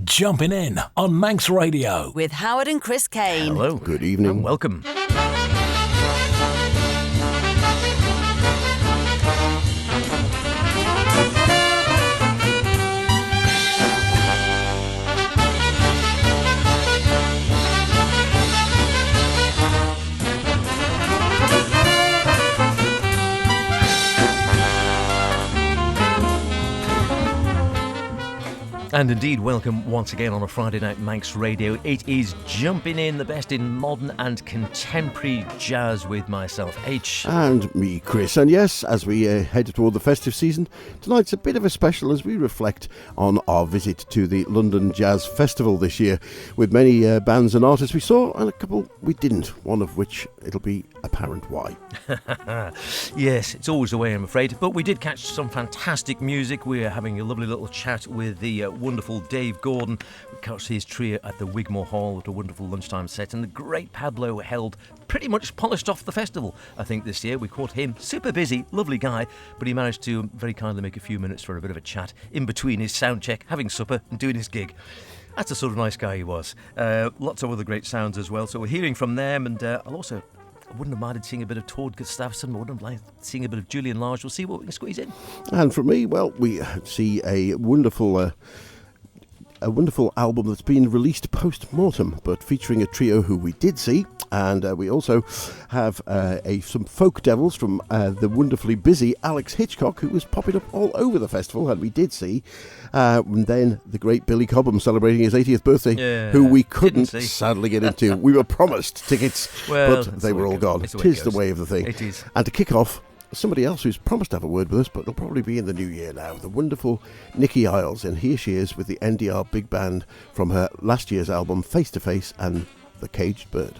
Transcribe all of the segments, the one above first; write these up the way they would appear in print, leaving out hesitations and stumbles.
Jumpin' In on Manx Radio. With Howard and Chris Kane. Hello. Good evening. And welcome. And indeed, welcome once again on a Friday night Manx Radio. It is Jumping In, the best in modern and contemporary jazz with myself, H. And me, Chris. And yes, as we head toward the festive season, tonight's a bit of a special as we reflect on our visit to the London Jazz Festival this year, with many bands and artists we saw and a couple we didn't, one of which it'll be apparent why. Yes, it's always the way, I'm afraid. But we did catch some fantastic music. We're having a lovely little chat with the wonderful Dave Gordon. We caught his trio at the Wigmore Hall at a wonderful lunchtime set, and the great Pablo held pretty much polished off the festival, I think, this year. We caught him super busy, lovely guy, but he managed to very kindly make a few minutes for a bit of a chat in between his sound check, having supper and doing his gig. That's the sort of nice guy he was. Lots of other great sounds as well, so we're hearing from them, and I wouldn't have minded seeing a bit of Tord Gustafsson. I wouldn't have minded seeing a bit of Julian Large. We'll see what we can squeeze in. And for me, well, we see a wonderful album that's been released post-mortem, but featuring a trio who we did see. And we also have some folk devils from the wonderfully busy Alex Hitchcock, who was popping up all over the festival, and we did see. And then the great Billy Cobham celebrating his 80th birthday, who we couldn't sadly get into. We were promised tickets, but they were all gone. Tis the way of the thing. It is. And to kick off, somebody else who's promised to have a word with us, but it'll probably be in the new year now, the wonderful Nikki Isles. And here she is with the NDR Big Band from her last year's album, Face to Face and The Caged Bird.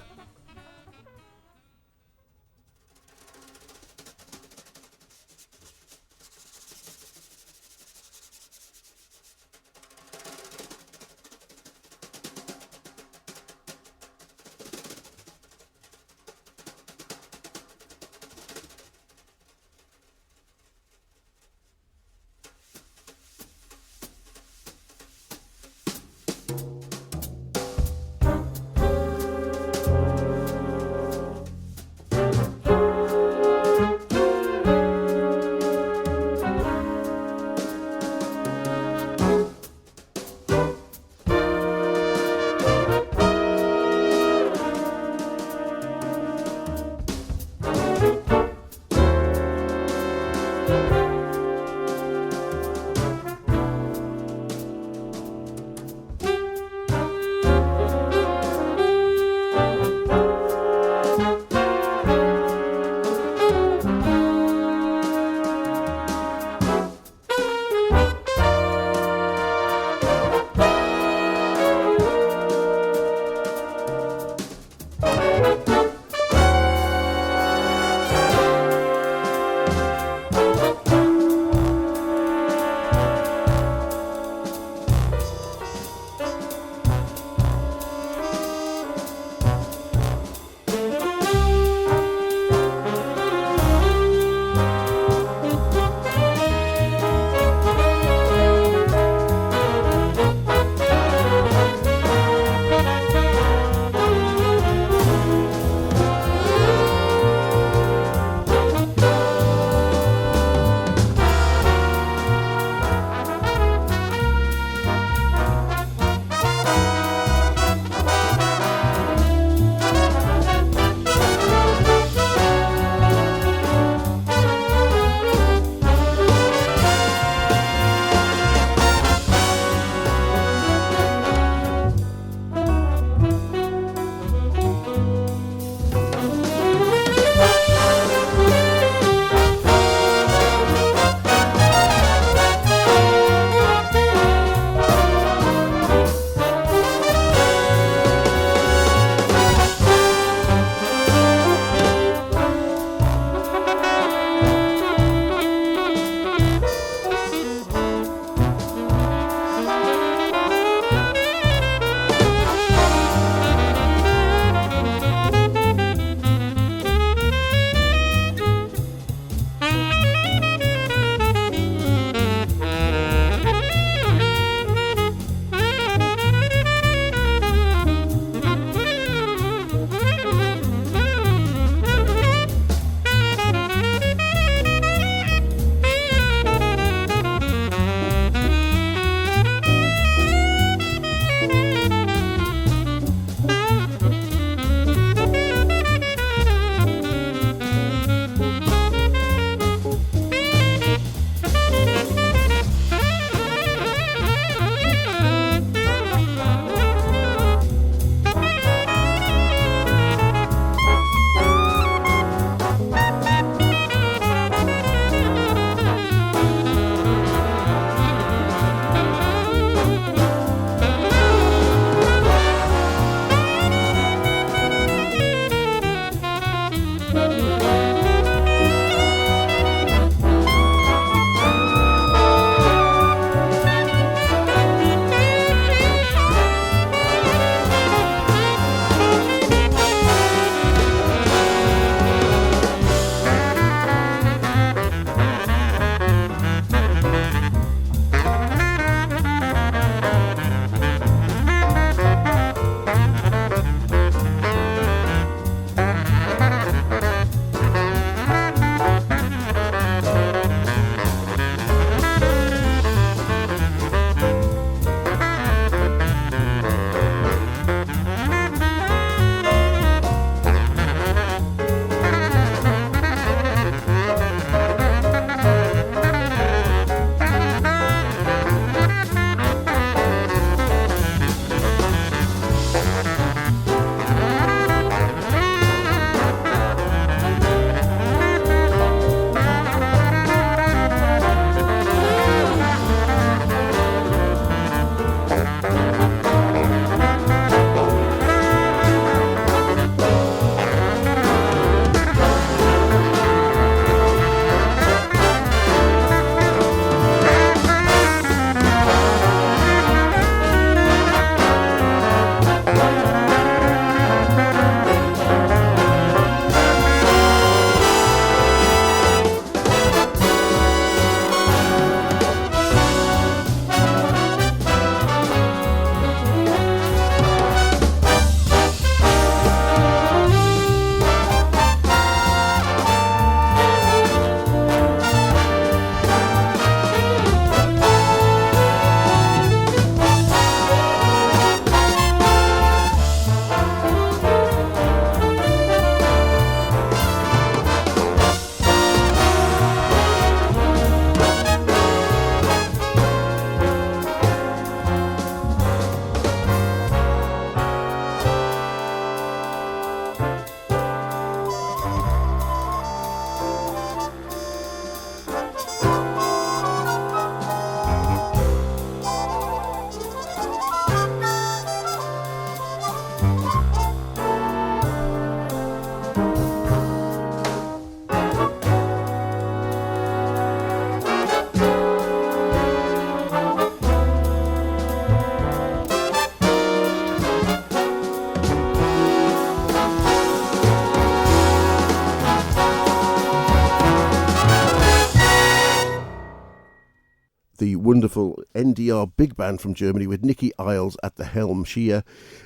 wonderful NDR big band from Germany with Nikki Isles at the helm. She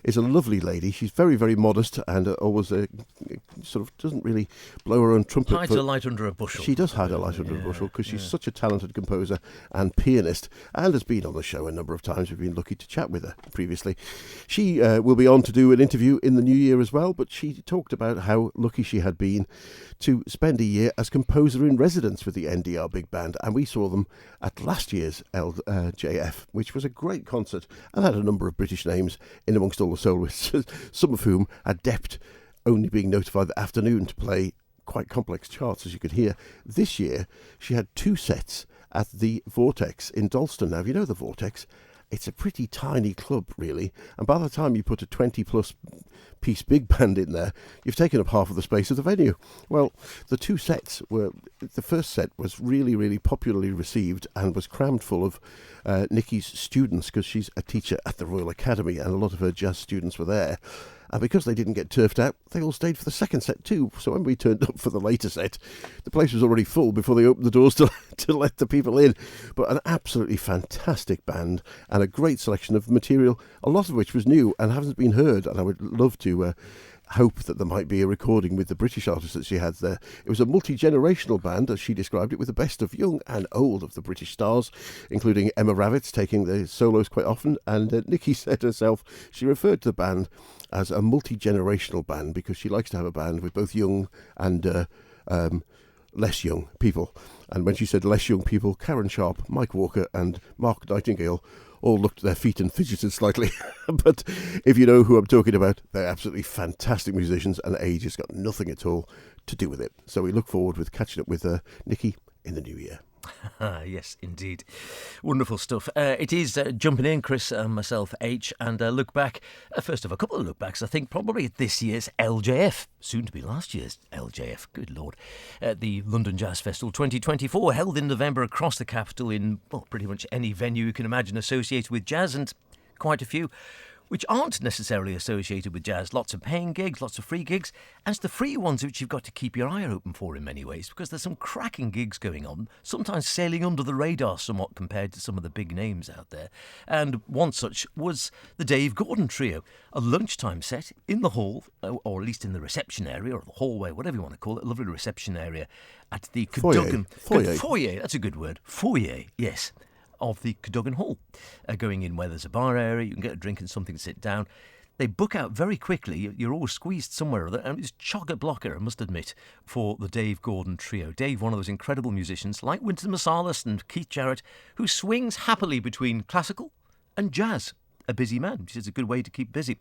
is a lovely lady. She's very, very modest and always sort of doesn't really blow her own trumpet. Hides a light under a bushel. She does hide a light under a bushel because she's such a talented composer and pianist, and has been on the show a number of times. We've been lucky to chat with her previously. She will be on to do an interview in the new year as well, but she talked about how lucky she had been to spend a year as composer in residence with the NDR Big Band, and we saw them at last year's LJF, which was a great concert and had a number of British names in amongst all the soloists, some of whom adept, only being notified that afternoon to play quite complex charts, as you could hear. This year, she had 2 sets at the Vortex in Dalston. Now, if you know the Vortex, it's a pretty tiny club, really, and by the time you put a 20-plus piece big band in there, you've taken up half of the space of the venue. Well, the 2 sets were... The first set was really, really popularly received and was crammed full of Nikki's students, because she's a teacher at the Royal Academy, and a lot of her jazz students were there. And because they didn't get turfed out, they all stayed for the second set too. So when we turned up for the later set, the place was already full before they opened the doors to let the people in. But an absolutely fantastic band and a great selection of material, a lot of which was new and hasn't been heard. And I would love to hope that there might be a recording with the British artists that she had there. It was a multi-generational band, as she described it, with the best of young and old of the British stars, including Emma Ravitz taking the solos quite often. And Nikki said herself, she referred to the band as a multi-generational band because she likes to have a band with both young and less young people. And when she said less young people, Karen Sharp, Mike Walker and Mark Nightingale all looked at their feet and fidgeted slightly. But if you know who I'm talking about, they're absolutely fantastic musicians, and age has got nothing at all to do with it. So we look forward with catching up with Nikki in the new year. Yes, indeed. Wonderful stuff. It is Jumping In, Chris and myself, H, and look back. First of a couple of look backs, I think, probably at this year's LJF, soon to be last year's LJF, good Lord. The London Jazz Festival 2024, held in November across the capital in, well, pretty much any venue you can imagine associated with jazz, and quite a few which aren't necessarily associated with jazz. Lots of paying gigs, lots of free gigs, and it's the free ones which you've got to keep your eye open for in many ways, because there's some cracking gigs going on, sometimes sailing under the radar somewhat compared to some of the big names out there. And one such was the Dave Gordon Trio, a lunchtime set in the hall, or at least in the reception area, or the hallway, whatever you want to call it, a lovely reception area at the Cadogan... Foyer, that's a good word. Foyer, yes. Of the Cadogan Hall. Going in where there's a bar area, you can get a drink and something to sit down. They book out very quickly. You're always squeezed somewhere or other, and it's chock-a-blocker, I must admit, for the Dave Gordon Trio. Dave, one of those incredible musicians, like Wynton Marsalis and Keith Jarrett, who swings happily between classical and jazz. A busy man, which is a good way to keep busy.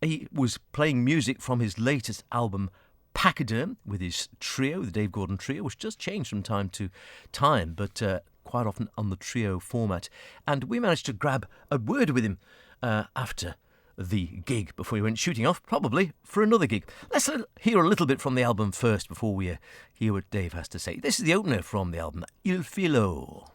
He was playing music from his latest album, Pachyderm, with his trio, the Dave Gordon Trio, which does change from time to time, but quite often on the trio format. And we managed to grab a word with him after the gig before he went shooting off, probably for another gig. Let's hear a little bit from the album first before we hear what Dave has to say. This is the opener from the album, Il Filo.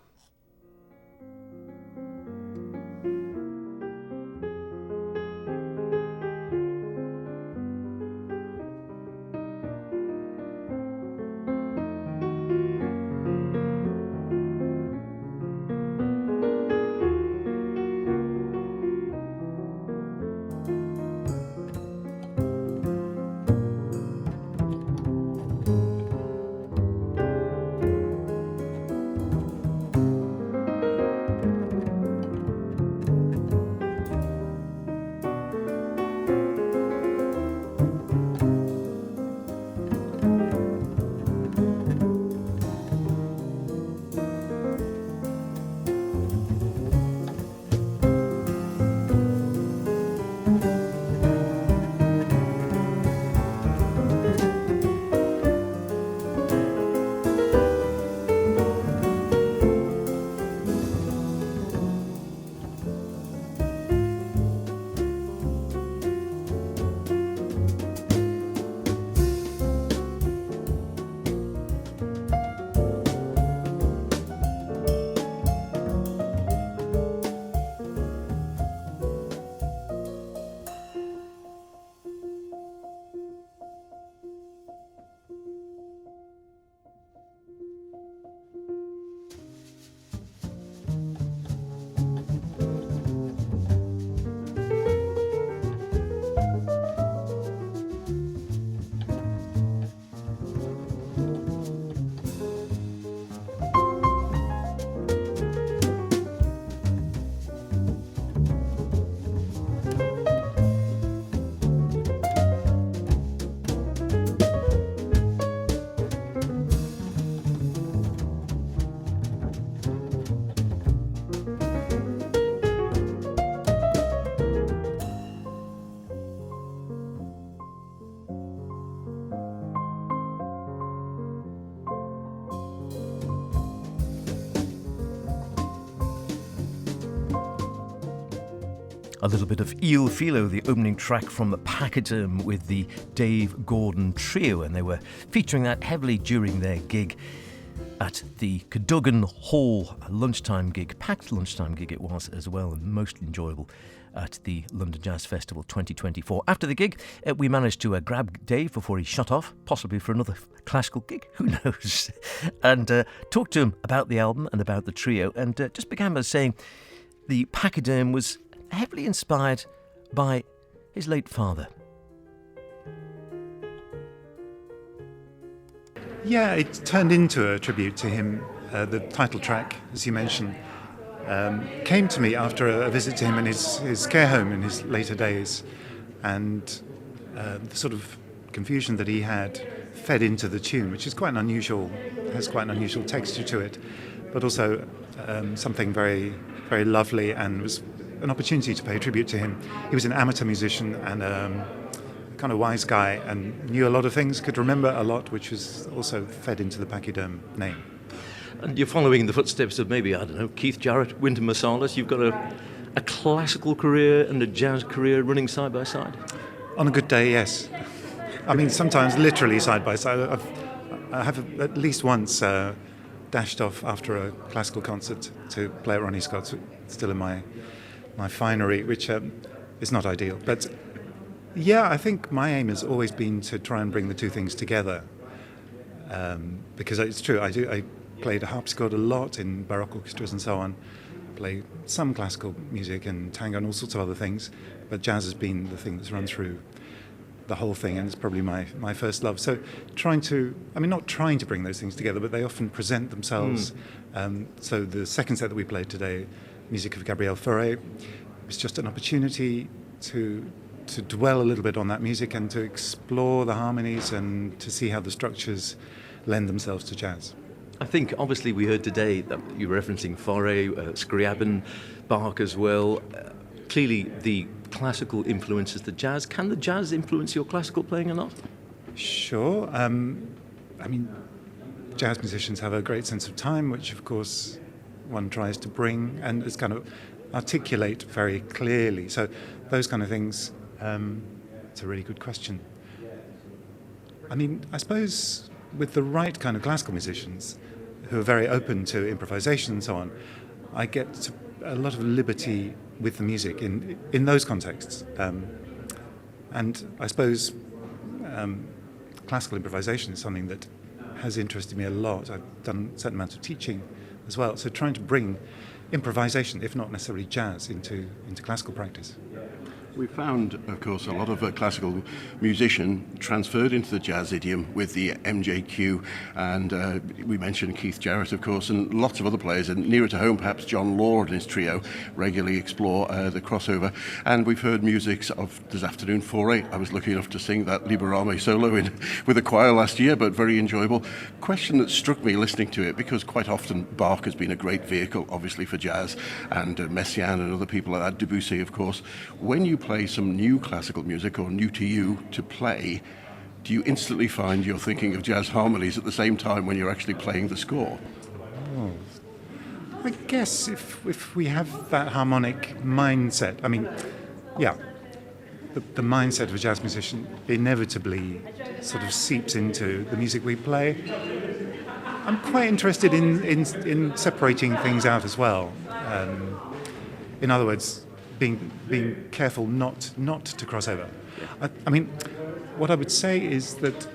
A little bit of Il Filo, the opening track from the Pachyderm with the Dave Gordon Trio, and they were featuring that heavily during their gig at the Cadogan Hall lunchtime gig. Packed lunchtime gig it was as well, and most enjoyable at the London Jazz Festival 2024. After the gig, we managed to grab Dave before he shut off, possibly for another classical gig, who knows, and talked to him about the album and about the trio, and just began by saying the Pachyderm was heavily inspired by his late father. Yeah, it turned into a tribute to him. The title track, as you mentioned, came to me after a visit to him in his care home in his later days, and the sort of confusion that he had fed into the tune, which is quite an unusual, has quite an unusual texture to it, but also something very, very lovely, and was an opportunity to pay tribute to him. He was an amateur musician and kind of wise guy, and knew a lot of things, could remember a lot, which was also fed into the Pachyderm name. And you're following in the footsteps of maybe, I don't know, Keith Jarrett, Wynton Marsalis. You've got a classical career and a jazz career running side by side. On a good day, yes. I mean, sometimes literally side by side. I have at least once dashed off after a classical concert to play at Ronnie Scott's, still in my finery, which is not ideal. But yeah, I think my aim has always been to try and bring the two things together. Because it's true, I played a harpsichord a lot in Baroque orchestras and so on. Play some classical music and tango and all sorts of other things, but jazz has been the thing that's run through the whole thing, and it's probably my first love. So not trying to bring those things together, but they often present themselves. So the second set that we played today, music of Gabriel Fauré, was just an opportunity to dwell a little bit on that music and to explore the harmonies and to see how the structures lend themselves to jazz. I think, obviously, we heard today that you're referencing Fauré, Scriabin, Bach as well. Clearly, the classical influences the jazz. Can the jazz influence your classical playing or not? Sure. Jazz musicians have a great sense of time, which, of course, one tries to bring and is kind of articulate very clearly. So those kind of things, it's a really good question. I mean, I suppose with the right kind of classical musicians who are very open to improvisation and so on, I get a lot of liberty with the music in those contexts. And I suppose classical improvisation is something that has interested me a lot. I've done a certain amount of teaching as well, so trying to bring improvisation, if not necessarily jazz, into classical practice. We found, of course, a lot of classical musician transferred into the jazz idiom with the MJQ, and we mentioned Keith Jarrett, of course, and lots of other players, and nearer to home, perhaps John Lord and his trio regularly explore the crossover. And we've heard music of this afternoon, Fauré. I was lucky enough to sing that Liberame solo with a choir last year, but very enjoyable. Question that struck me listening to it, because quite often Bach has been a great vehicle, obviously, for jazz, and Messiaen and other people like that, Debussy, of course. When you play some new classical music, or new to you to play, do you instantly find you're thinking of jazz harmonies at the same time when you're actually playing the score? Oh. I guess if we have that harmonic mindset, I mean, yeah, the mindset of a jazz musician inevitably sort of seeps into the music we play. I'm quite interested in separating things out as well. In other words, being careful not to cross over. I mean, what I would say is that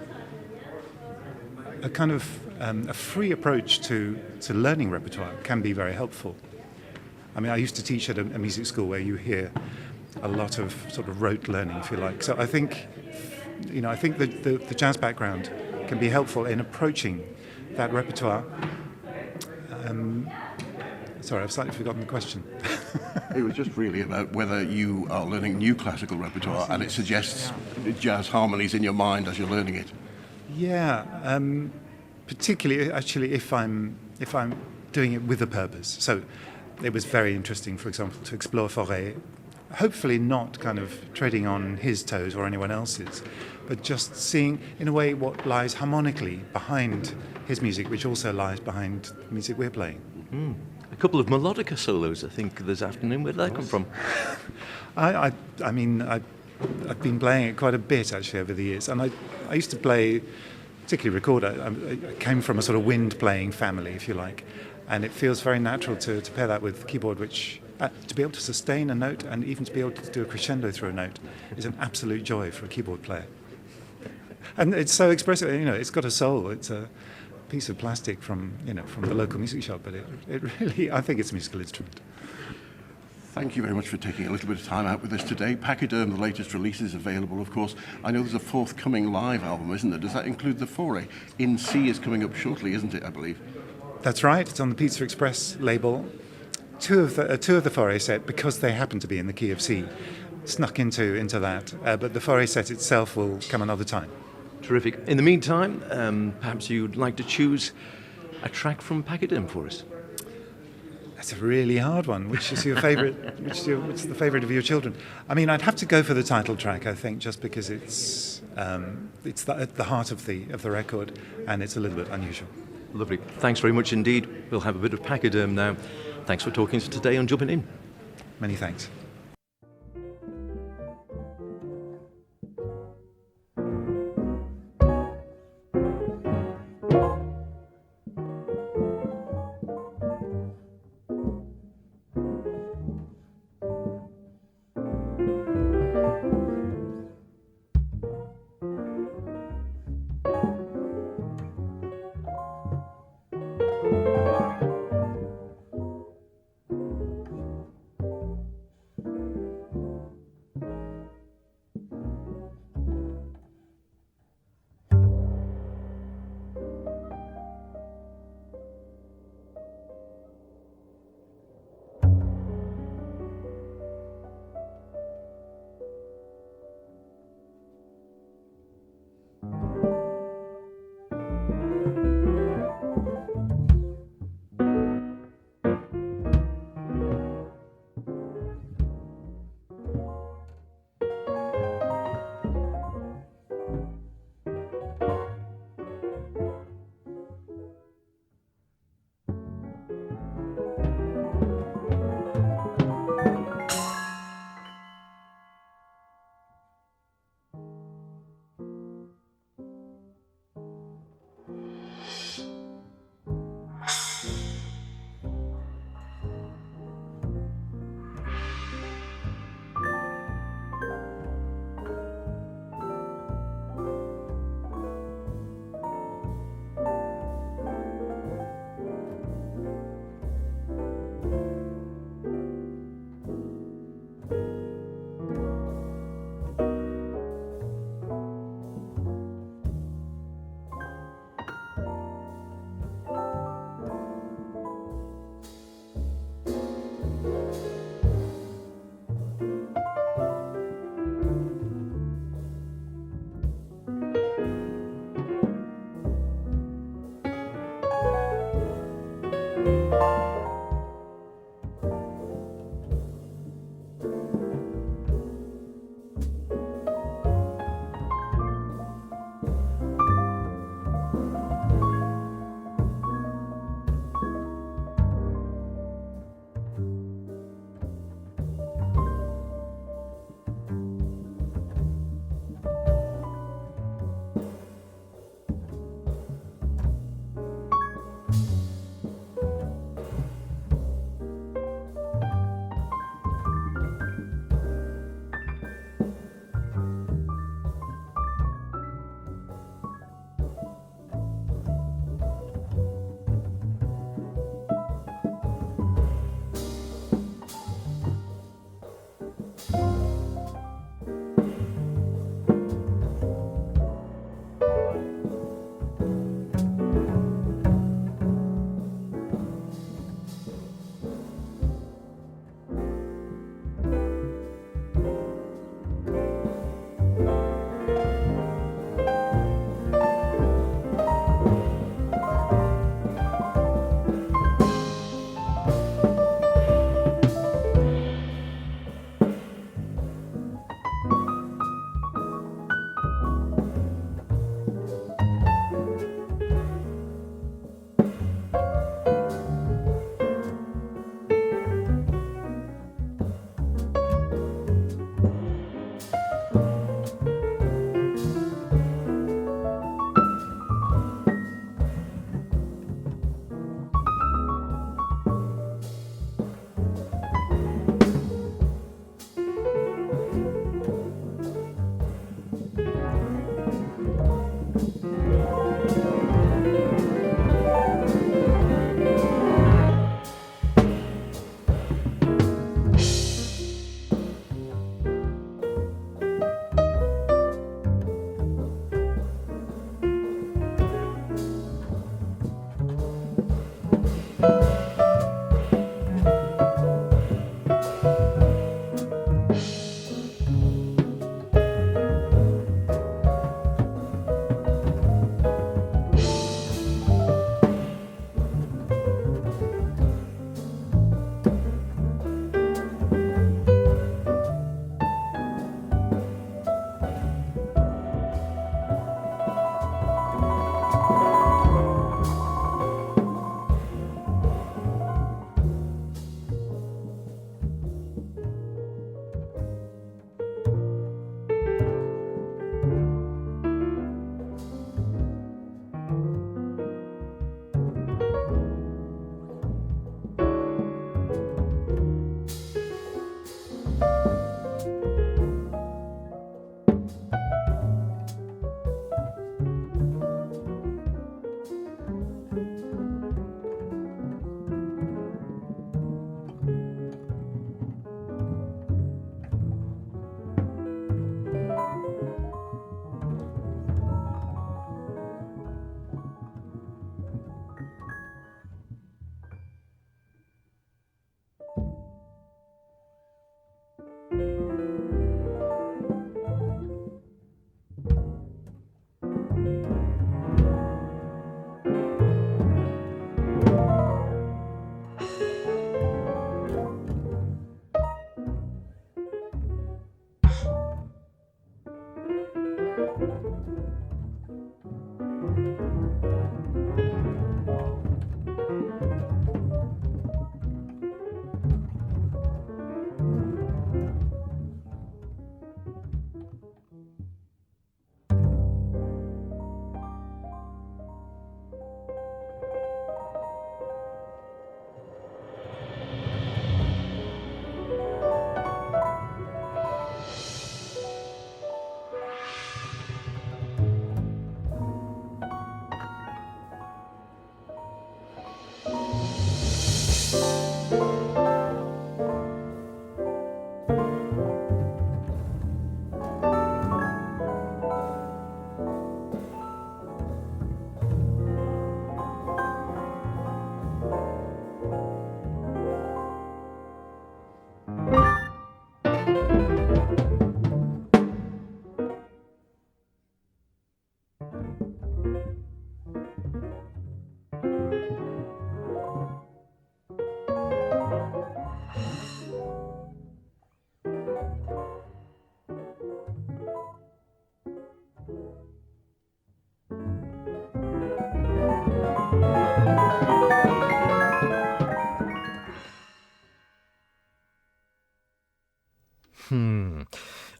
a kind of a free approach to learning repertoire can be very helpful. I mean, I used to teach at a music school where you hear a lot of sort of rote learning, if you like. So I think that the jazz background can be helpful in approaching that repertoire. Sorry, I've slightly forgotten the question. It was just really about whether you are learning new classical repertoire and it suggests jazz harmonies in your mind as you're learning it. Yeah, particularly actually if I'm doing it with a purpose. So it was very interesting, for example, to explore Fauré, hopefully not kind of treading on his toes or anyone else's, but just seeing in a way what lies harmonically behind his music, which also lies behind the music we're playing. Mm. A couple of melodica solos, I think, this afternoon. Where did that come from? I mean, I've been playing it quite a bit actually over the years, and I used to play, particularly record. I came from a sort of wind playing family, if you like, and it feels very natural to pair that with keyboard, which to be able to sustain a note and even to be able to do a crescendo through a note is an absolute joy for a keyboard player. And it's so expressive. It's got a soul. It's a piece of plastic from the local music shop, but it really, I think it's a musical instrument. Thank you very much for taking a little bit of time out with us today. Pachyderm, the latest release, is available, of course. I know there's a forthcoming live album, isn't there? Does that include the Foray? In C is coming up shortly, isn't it, I believe? That's right. It's on the Pizza Express label. Two of the Foray set, because they happen to be in the key of C, snuck into that. But the Foray set itself will come another time. Terrific. In the meantime, perhaps you'd like to choose a track from Pachyderm for us. That's a really hard one. Which is your favourite? which is the favourite of your children? I mean, I'd have to go for the title track, I think, just because it's at the heart of the record, and it's a little bit unusual. Lovely. Thanks very much indeed. We'll have a bit of Pachyderm now. Thanks for talking to us today on Jumpin In. Many thanks.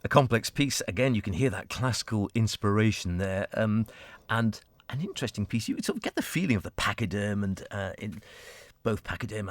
A complex piece. Again, you can hear that classical inspiration there. And an interesting piece. You sort of get the feeling of the pachyderm and both pachyderm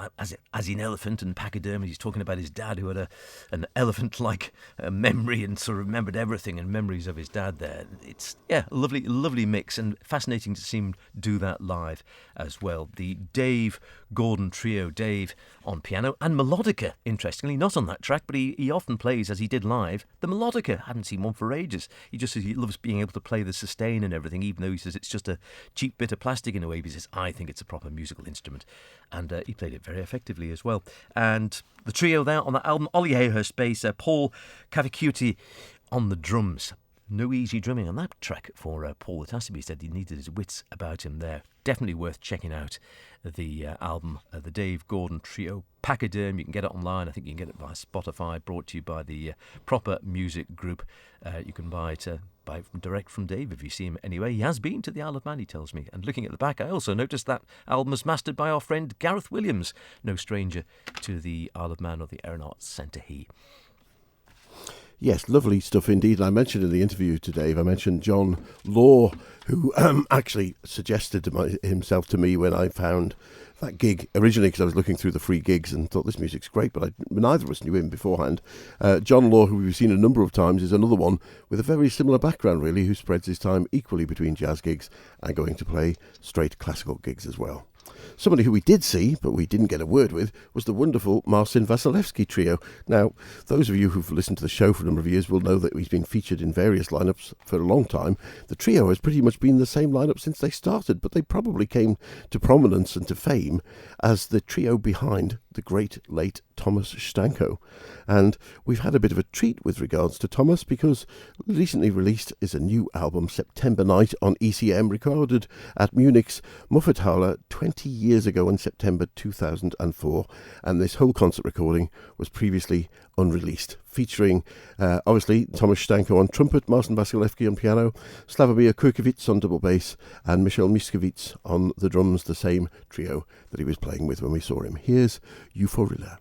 as in elephant and pachyderm. He's talking about his dad who had an elephant-like memory and sort of remembered everything and memories of his dad there. It's, a lovely mix and fascinating to see him do that live as well. The Dave Gordon Trio, Dave on piano and melodica, interestingly, not on that track, but he often plays, as he did live, the melodica. I haven't seen one for ages. He just says he loves being able to play the sustain and everything, even though he says it's just a cheap bit of plastic in a way. He says, I think it's a proper musical instrument. And he played it very effectively as well. And the trio there on that album, Ollie Hayhurst bass, Paul Cavacuti on the drums. No easy drumming on that track for Paul Latassa. He said he needed his wits about him there. Definitely worth checking out the album, the Dave Gordon Trio, Pachyderm. You can get it online. I think you can get it by Spotify, brought to you by the Proper Music Group. You can buy it direct from Dave if you see him anyway. He has been to the Isle of Man, he tells me. And looking at the back, I also noticed that album was mastered by our friend Gareth Williams, no stranger to the Isle of Man or the Erin Arts Centre, he. Yes, lovely stuff indeed. And I mentioned in the interview to Dave, I mentioned John Law, who actually suggested himself to me when I found that gig originally, because I was looking through the free gigs and thought this music's great, but neither of us knew him beforehand. John Law, who we've seen a number of times, is another one with a very similar background, really, who spreads his time equally between jazz gigs and going to play straight classical gigs as well. Somebody who we did see, but we didn't get a word with, was the wonderful Marcin Wasilewski trio. Now, those of you who've listened to the show for a number of years will know that he's been featured in various lineups for a long time. The trio has pretty much been the same lineup since they started, but they probably came to prominence and to fame as the trio behind the great late Thomas Stanko. And we've had a bit of a treat with regards to Thomas, because recently released is a new album, September Night, on ECM, recorded at Munich's Muffethalle 20 years ago in September 2004, and this whole concert recording was previously unreleased, featuring obviously Thomas Stanko on trumpet, Marcin Wasilewski on piano, Slavomir Kurkiewicz on double bass, and Michel Miskowicz on the drums, the same trio that he was playing with when we saw him. Here's Euphorilla.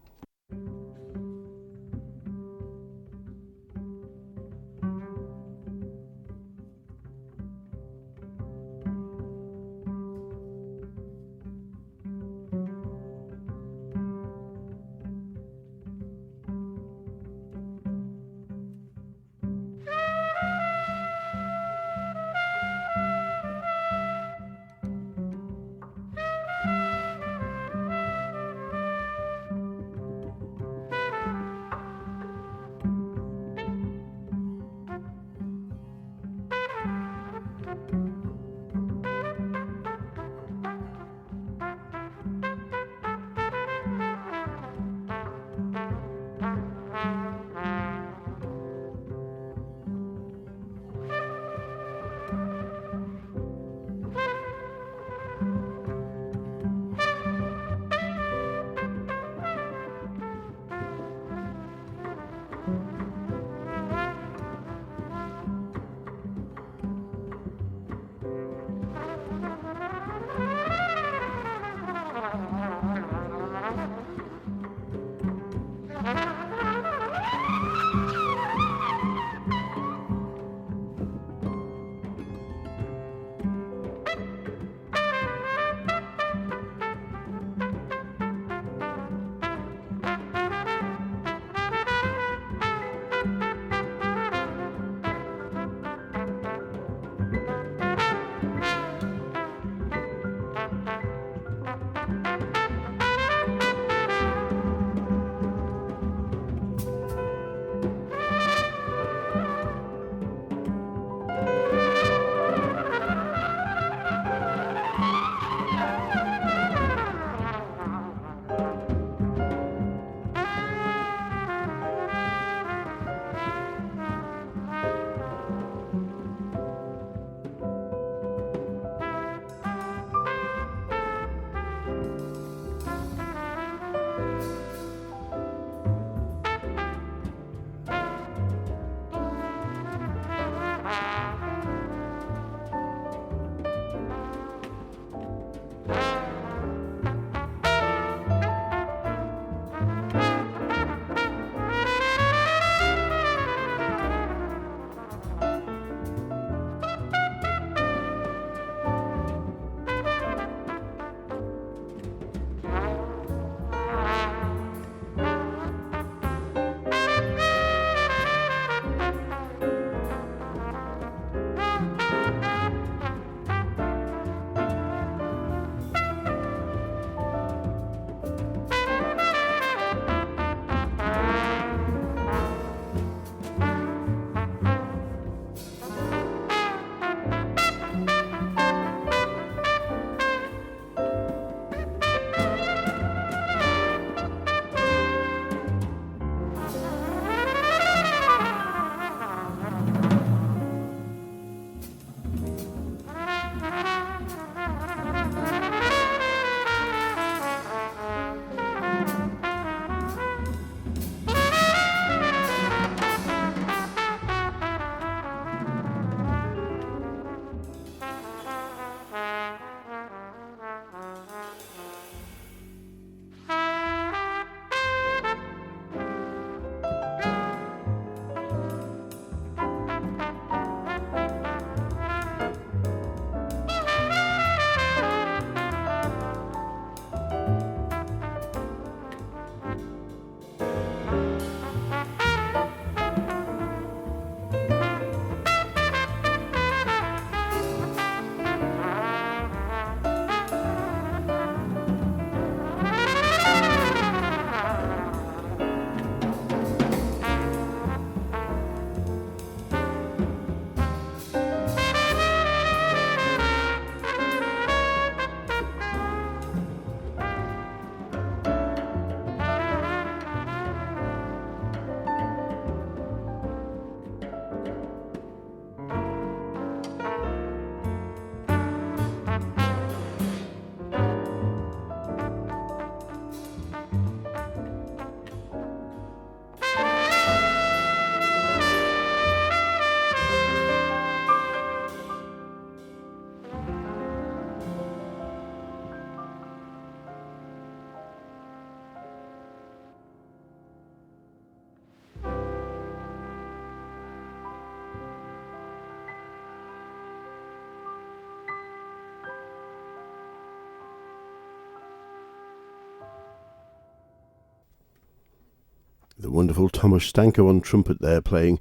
the wonderful Thomas Stanko on trumpet there playing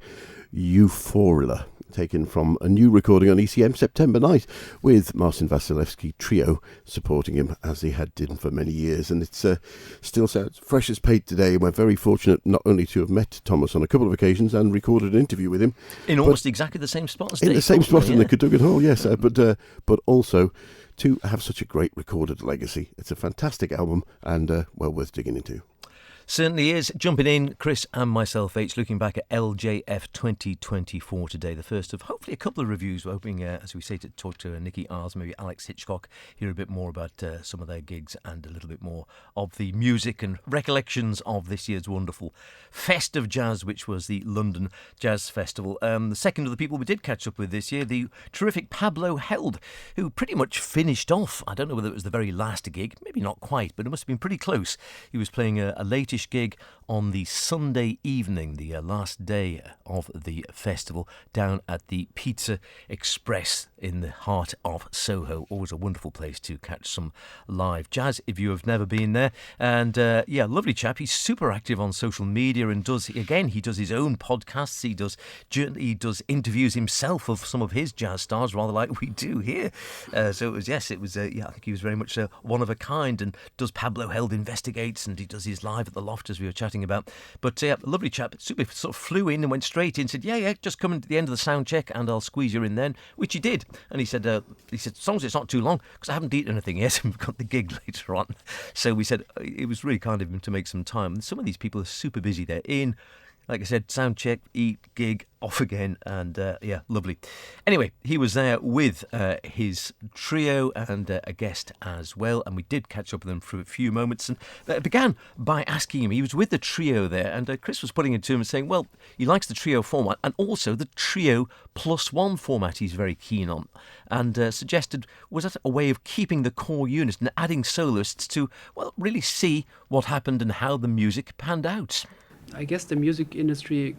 Euphoria, taken from a new recording on ECM September night with Marcin Wasilewski Trio supporting him as he had done for many years, and it's still sounds fresh as paint today. We're very fortunate not only to have met Thomas on a couple of occasions and recorded an interview with him in almost exactly the same spot as in Dave, the same spot in the yeah. Cadogan Hall, yes, but also to have such a great recorded legacy. It's a fantastic album and well worth digging into. Certainly is. Jumping in, Chris and myself, H, looking back at LJF 2024 today, the first of hopefully a couple of reviews. We're hoping, as we say, to talk to Nikki Ars, maybe Alex Hitchcock, hear a bit more about some of their gigs and a little bit more of the music and recollections of this year's wonderful Fest of Jazz, which was the London Jazz Festival. The second of the people we did catch up with this year, the terrific Pablo Held, who pretty much finished off. I don't know whether it was the very last gig, maybe not quite, but it must have been pretty close. He was playing a late gig on the Sunday evening, the last day of the festival, down at the Pizza Express in the heart of Soho. Always a wonderful place to catch some live jazz if you have never been there. And yeah, lovely chap. He's super active on social media and he does his own podcasts. He does interviews himself of some of his jazz stars, rather like we do here. So it was I think he was very much one of a kind, and does Pablo Held Investigates, and he does his live at the Loft, as we were chatting about. But yeah, lovely chap, super, sort of flew in and went straight in, said, yeah, just come in at the end of the sound check and I'll squeeze you in then, which he did. And he said, as long as it's not too long, because I haven't eaten anything yet, and we've got the gig later on. So we said it was really kind of him to make some time. And some of these people are super busy. They're in, like I said, sound check, eat, gig, off again, and yeah, lovely. Anyway, he was there with his trio and a guest as well, and we did catch up with him for a few moments, and began by asking him, he was with the trio there, and Chris was putting it to him and saying, well, he likes the trio format, and also the trio +1 format he's very keen on, and suggested, was that a way of keeping the core unit and adding soloists to, well, really see what happened and how the music panned out? I guess the music industry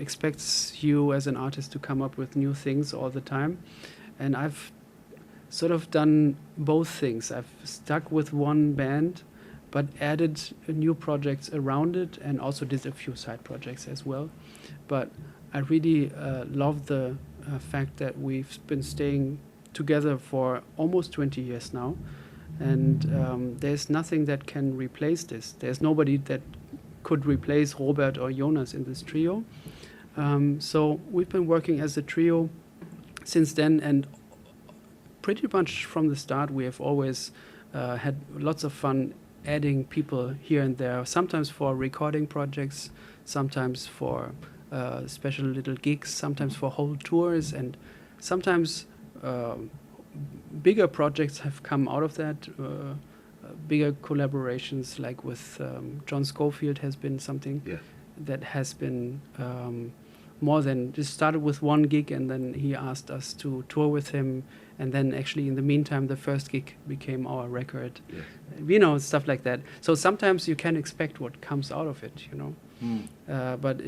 expects you as an artist to come up with new things all the time. And I've sort of done both things. I've stuck with one band, but added new projects around it, and also did a few side projects as well. But I really love the fact that we've been staying together for almost 20 years now. And there's nothing that can replace this. There's nobody that could replace Robert or Jonas in this trio. So we've been working as a trio since then, and pretty much from the start we have always had lots of fun adding people here and there, sometimes for recording projects, sometimes for special little gigs, sometimes for whole tours, and sometimes bigger projects have come out of that. Bigger collaborations, like with John Scofield, has been something that has been more than just started with one gig, and then he asked us to tour with him, and then actually in the meantime the first gig became our record. Stuff like that. So sometimes you can expect what comes out of it, but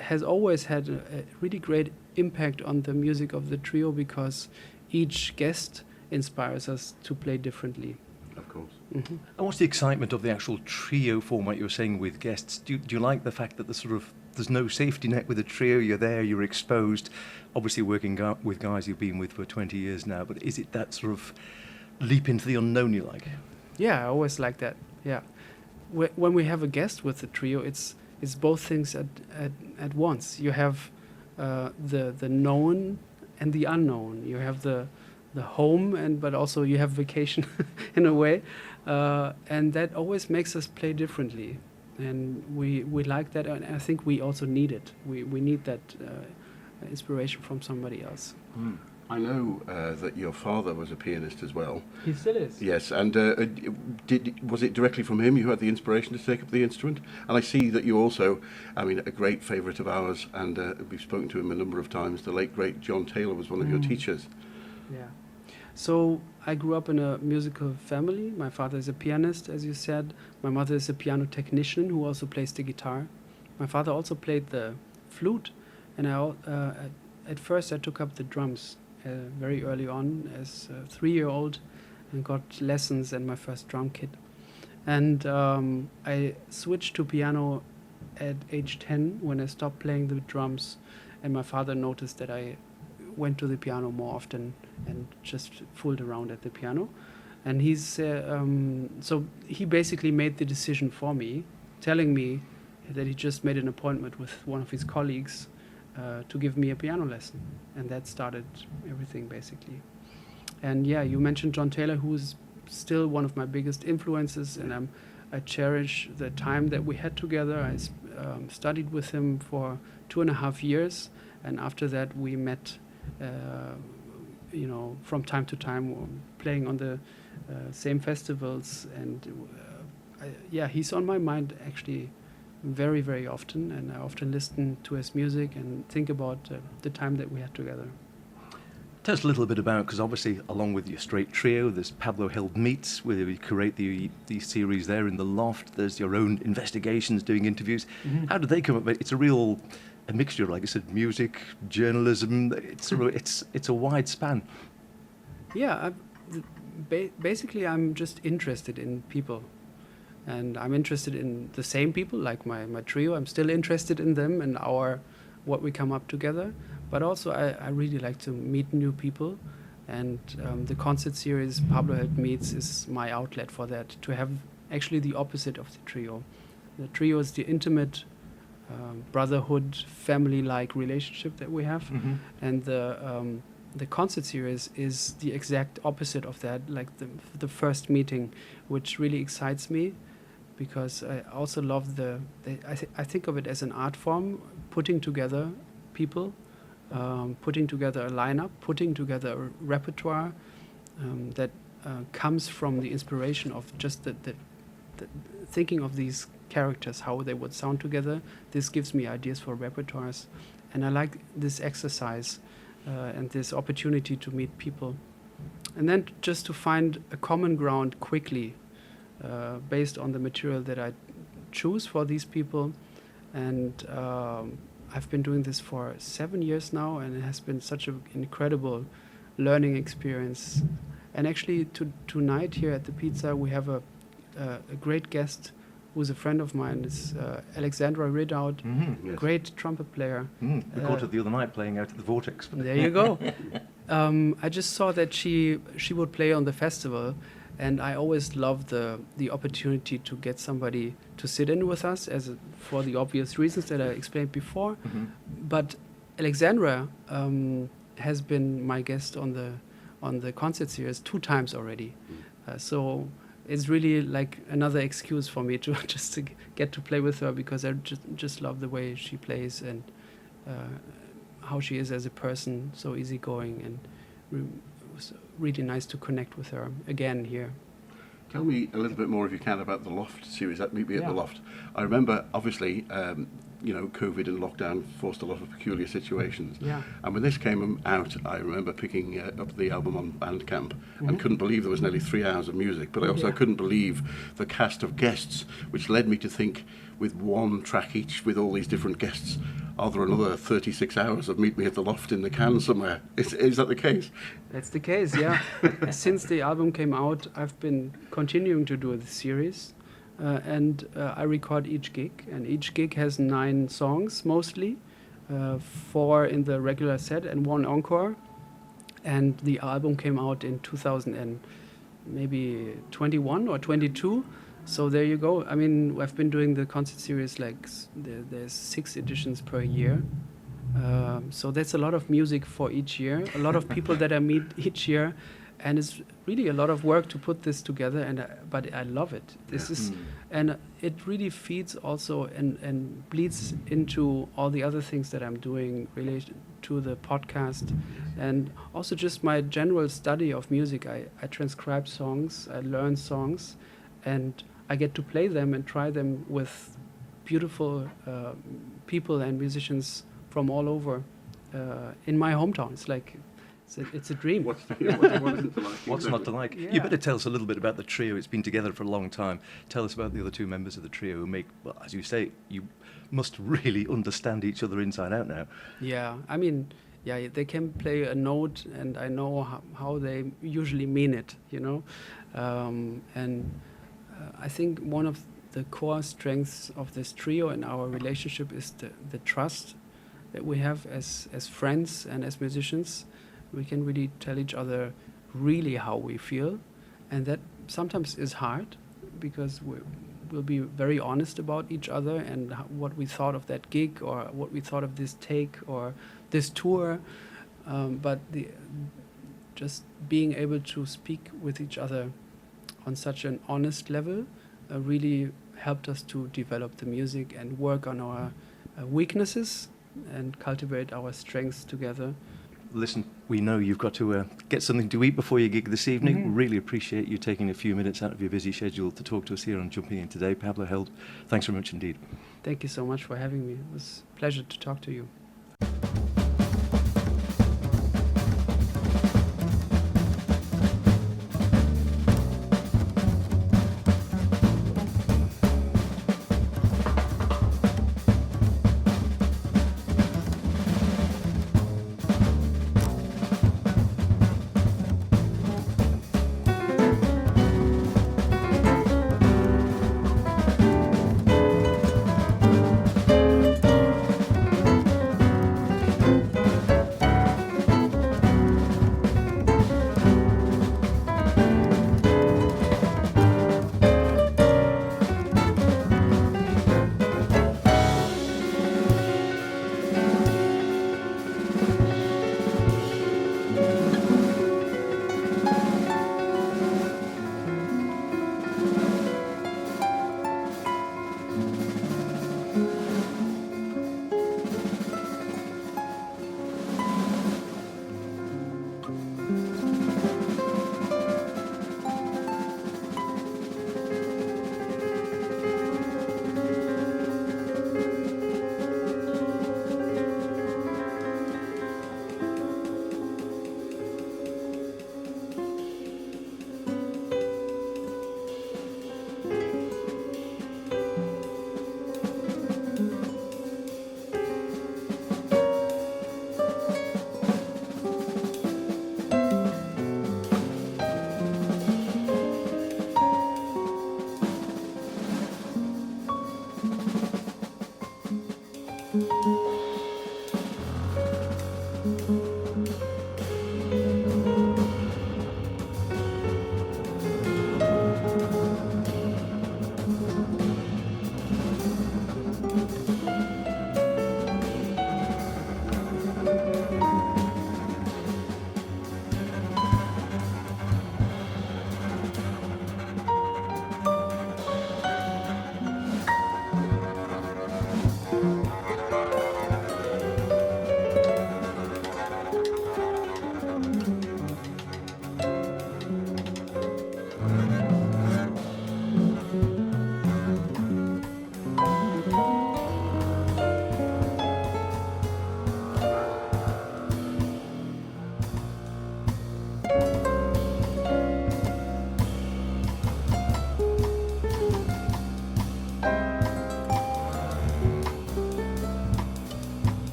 has always had a really great impact on the music of the trio, because each guest inspires us to play differently. Of course. Mm-hmm. And what's the excitement of the actual trio format you were saying with guests? Do you like the fact that there's no safety net with a trio? You're there, you're exposed. Obviously working with guys you've been with for 20 years now, but is it that sort of leap into the unknown you like? Yeah, I always like that. Yeah. When we have a guest with the trio, it's both things at once. You have the known and the unknown. You have the home, but also you have vacation in a way, and that always makes us play differently, and we like that, and I think we also need it. We need that inspiration from somebody else. I know that your father was a pianist as well. He still is. Yes, and was it directly from him you had the inspiration to take up the instrument? And I see that you also, a great favourite of ours, and we've spoken to him a number of times, the late great John Taylor was one of your teachers. Yeah. So I grew up in a musical family. My father is a pianist, as you said. My mother is a piano technician who also plays the guitar. My father also played the flute, and at first I took up the drums very early on as a 3-year-old, and got lessons and my first drum kit. And I switched to piano at age 10 when I stopped playing the drums, and my father noticed that I went to the piano more often and just fooled around at the piano. And so he basically made the decision for me, telling me that he just made an appointment with one of his colleagues to give me a piano lesson. And that started everything, basically. And yeah, you mentioned John Taylor, who's still one of my biggest influences, and I cherish the time that we had together. I studied with him for 2.5 years, and after that we met, from time to time, playing on the same festivals. And he's on my mind actually very, very often, and I often listen to his music and think about the time that we had together. Tell us a little bit about, because obviously along with your straight trio, there's Pablo Held Meets, where you curate the series there in the loft. There's your own investigations, doing interviews. Mm-hmm. How did they come about? It's a mixture, like I said, music, journalism. It's a wide span. Yeah, basically I'm just interested in people. And I'm interested in the same people, like my trio. I'm still interested in them and what we come up together. But also I really like to meet new people. And the concert series Pablo Held Meets is my outlet for that, to have actually the opposite of the trio. The trio is the intimate brotherhood, family-like relationship that we have. Mm-hmm. And the concert series is the exact opposite of that, like the first meeting, which really excites me, because I also love I think of it as an art form, putting together people, putting together a lineup, putting together a repertoire that comes from the inspiration of just the thinking of these characters, how they would sound together. This gives me ideas for repertoires, and I like this exercise and this opportunity to meet people, and then just to find a common ground quickly based on the material that I choose for these people. And I've been doing this for 7 years now, and it has been such an incredible learning experience. And actually tonight here at the Pizza we have a great guest who's a friend of mine. It's Alexandra Ridout, yes. Great trumpet player. We caught her the other night playing out at the Vortex. There you go. I just saw that she would play on the festival, and I always love the opportunity to get somebody to sit in with us, for the obvious reasons that I explained before. Mm-hmm. But Alexandra has been my guest on the concert series 2 times already. So it's really like another excuse for me to just to get to play with her, because I just love the way she plays and how she is as a person, so easygoing, and it was really nice to connect with her again here. Tell me a little bit more, if you can, about the Loft series, that Meet Me at the Loft. I remember, obviously, COVID and lockdown forced a lot of peculiar situations. Yeah. And when this came out, I remember picking up the album on Bandcamp and couldn't believe there was nearly 3 hours of music. But I also couldn't believe the cast of guests, which led me to think, with 1 track each, with all these different guests, are there another 36 hours of Meet Me at the Loft in the can somewhere? Is that the case? That's the case, yeah. Since the album came out, I've been continuing to do the series. And I record each gig, and each gig has 9 songs mostly, 4 in the regular set and 1 encore. And the album came out in 2021 or 22. So there you go. I mean, I've been doing the concert series there's 6 editions per year. So that's a lot of music for each year, a lot of people that I meet each year. And it's really a lot of work to put this together, but I love it. And it really feeds also and bleeds into all the other things that I'm doing related to the podcast, and also just my general study of music. I transcribe songs, I learn songs, and I get to play them and try them with beautiful people and musicians from all over in my hometown. It's a dream. What isn't to like? What's not to like? Yeah. You better tell us a little bit about the trio. It's been together for a long time. Tell us about the other 2 members of the trio who make, well, as you say, you must really understand each other inside out now. Yeah, I mean, they can play a note, and I know how they usually mean it, and I think one of the core strengths of this trio and our relationship is the trust that we have as friends and as musicians. We can really tell each other really how we feel, and that sometimes is hard because we'll be very honest about each other and what we thought of that gig or what we thought of this take or this tour. But just being able to speak with each other on such an honest level really helped us to develop the music and work on our weaknesses and cultivate our strengths together. Listen, we know you've got to get something to eat before your gig this evening. Mm-hmm. Really appreciate you taking a few minutes out of your busy schedule to talk to us here on Jumping In today. Pablo Held, thanks very much indeed. Thank you so much for having me. It was a pleasure to talk to you.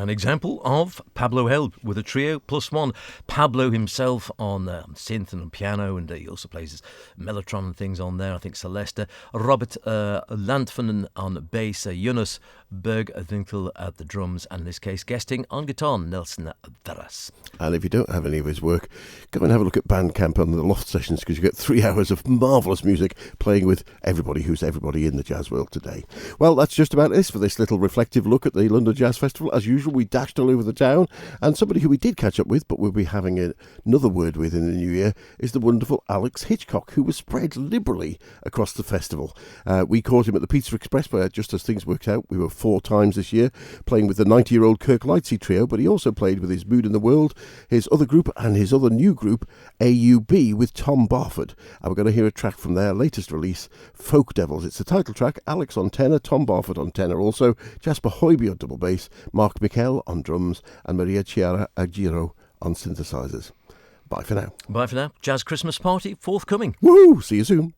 An example of Pablo Helb with a trio plus one. Pablo himself on synth and on piano, and he also plays mellotron and things on there. I think Celeste. Robert Landvanen on bass. Jonas Bergwinkel at the drums, and in this case guesting on guitar, Nelson Veras. And if you don't have any of his work, go and have a look at Bandcamp on the Loft Sessions, because you get 3 hours of marvellous music playing with everybody who's everybody in the jazz world today. Well, that's just about it for this little reflective look at the London Jazz Festival. As usual, we dashed all over the town, and somebody who we did catch up with, but we'll be having another word with in the new year, is the wonderful Alex Hitchcock, who was spread liberally across the festival. We caught him at the Pizza Express, where just as things worked out, we were 4 times this year, playing with the 90-year-old Kirk Lightsey trio, but he also played with his Mood in the World, his other group, and his other new group, AUB, with Tom Barford. And we're going to hear a track from their latest release, Folk Devils. It's the title track, Alex on tenor, Tom Barford on tenor also, Jasper Hoyby on double bass, Mark Mikel on drums, and Maria Chiara Agiro on synthesizers. Bye for now. Bye for now. Jazz Christmas Party forthcoming. Woohoo! See you soon.